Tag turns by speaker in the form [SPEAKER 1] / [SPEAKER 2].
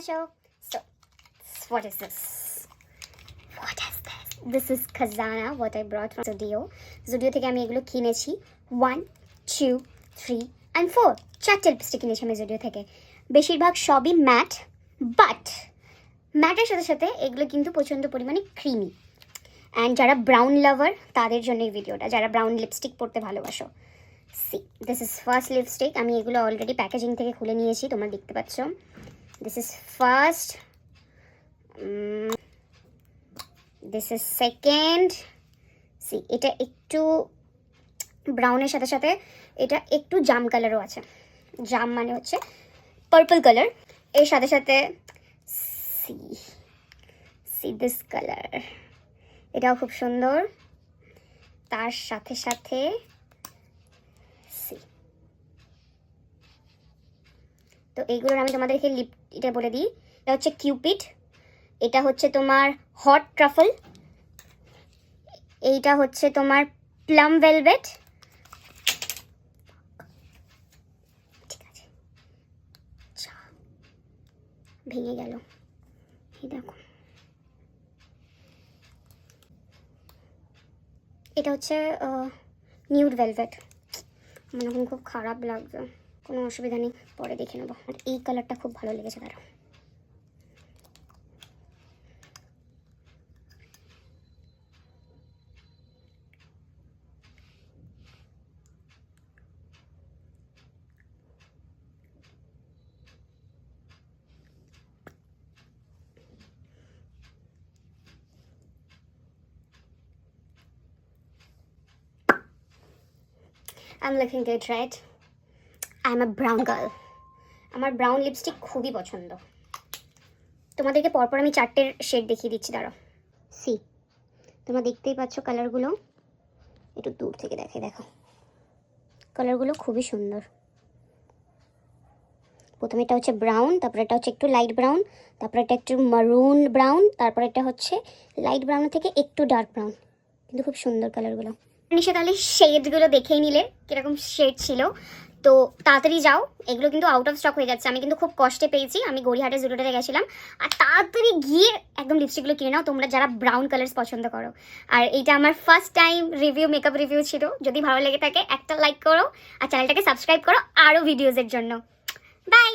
[SPEAKER 1] আসো। So, what is this? What is this? This is Khazana, what I brought from Zudio. Zudio থেকে আমি এগুলো কিনেছি 1, 2, 3 and 4 চারটে লিপস্টিক কিনেছি আমি জুডিও থেকে। বেশিরভাগ সবই ম্যাট, বাট ম্যাটের সাথে সাথে এগুলো কিন্তু প্রচণ্ড পরিমাণে ক্রিমি। অ্যান্ড যারা ব্রাউন লাভার তাদের জন্য এই ভিডিওটা, যারা ব্রাউন লিপস্টিক পরতে ভালোবাসো। C this is first lipstick. আমি এগুলো অলরেডি প্যাকেজিং থেকে খুলে নিয়েছি, তোমরা দেখতে পাচ্ছ। This is first, this is second. See এটা একটু ব্রাউনের সাথে সাথে এটা একটু জাম কালারও আছে। জাম মানে হচ্ছে পার্পল কালার। এর সাথে সাথে সি সি দিস কালার, এটাও খুব সুন্দর। তার সাথে সাথে সি, তো এইগুলোর আমি তোমাদেরকে এটা বলে দিই। এটা হচ্ছে কিউপিড, এটা হচ্ছে তোমার হট ট্রাফল, এইটা হচ্ছে তোমার প্লাম ভেলভেট, ঠিক আছে ভেঙে গেল, এই দেখো। এটা হচ্ছে নিউড ভেলভেট। আমার এখন খুব খারাপ লাগছে, কোনো অসুবিধা নেই, পরে দেখে নেবো। আর এই কালারটা খুব ভালো লেগেছে তারা। I'm looking good, right? I'm a brown girl. আমার ব্রাউন লিপস্টিক খুবই পছন্দ। তোমাদেরকে পরপর আমি চারটের শেড দেখিয়ে দিচ্ছি, দাঁড়াও। সি তোমরা দেখতেই পাচ্ছ কালারগুলো, একটু দূর থেকে দেখো, কালারগুলো খুবই সুন্দর। প্রথমে এটা হচ্ছে ব্রাউন, তারপরে এটা হচ্ছে একটু লাইট ব্রাউন, তারপরে এটা একটু মারুন ব্রাউন, তারপরে এটা হচ্ছে লাইট ব্রাউনের থেকে একটু ডার্ক ব্রাউন, কিন্তু খুব সুন্দর কালারগুলো। নিশা তাহলে শেডগুলো দেখেই নিলে কীরকম শেড ছিল। তো তাড়াতাড়ি যাও, এগুলো কিন্তু আউট অফ স্টক হয়ে যাচ্ছে। আমি কিন্তু খুব কষ্টে পেয়েছি, আমি গড়িয়াহাটে জুডিওতে গেছিলাম। আর তাড়াতাড়ি গিয়ে একদম লিপস্টিকগুলো কিনে নাও তোমরা যারা ব্রাউন কালার্স পছন্দ করো। আর এইটা আমার first time review, makeup review ছিল। যদি ভালো লেগে থাকে একটা লাইক করো আর চ্যানেলটাকে সাবস্ক্রাইব করো আরও ভিডিওসের জন্য। বাই।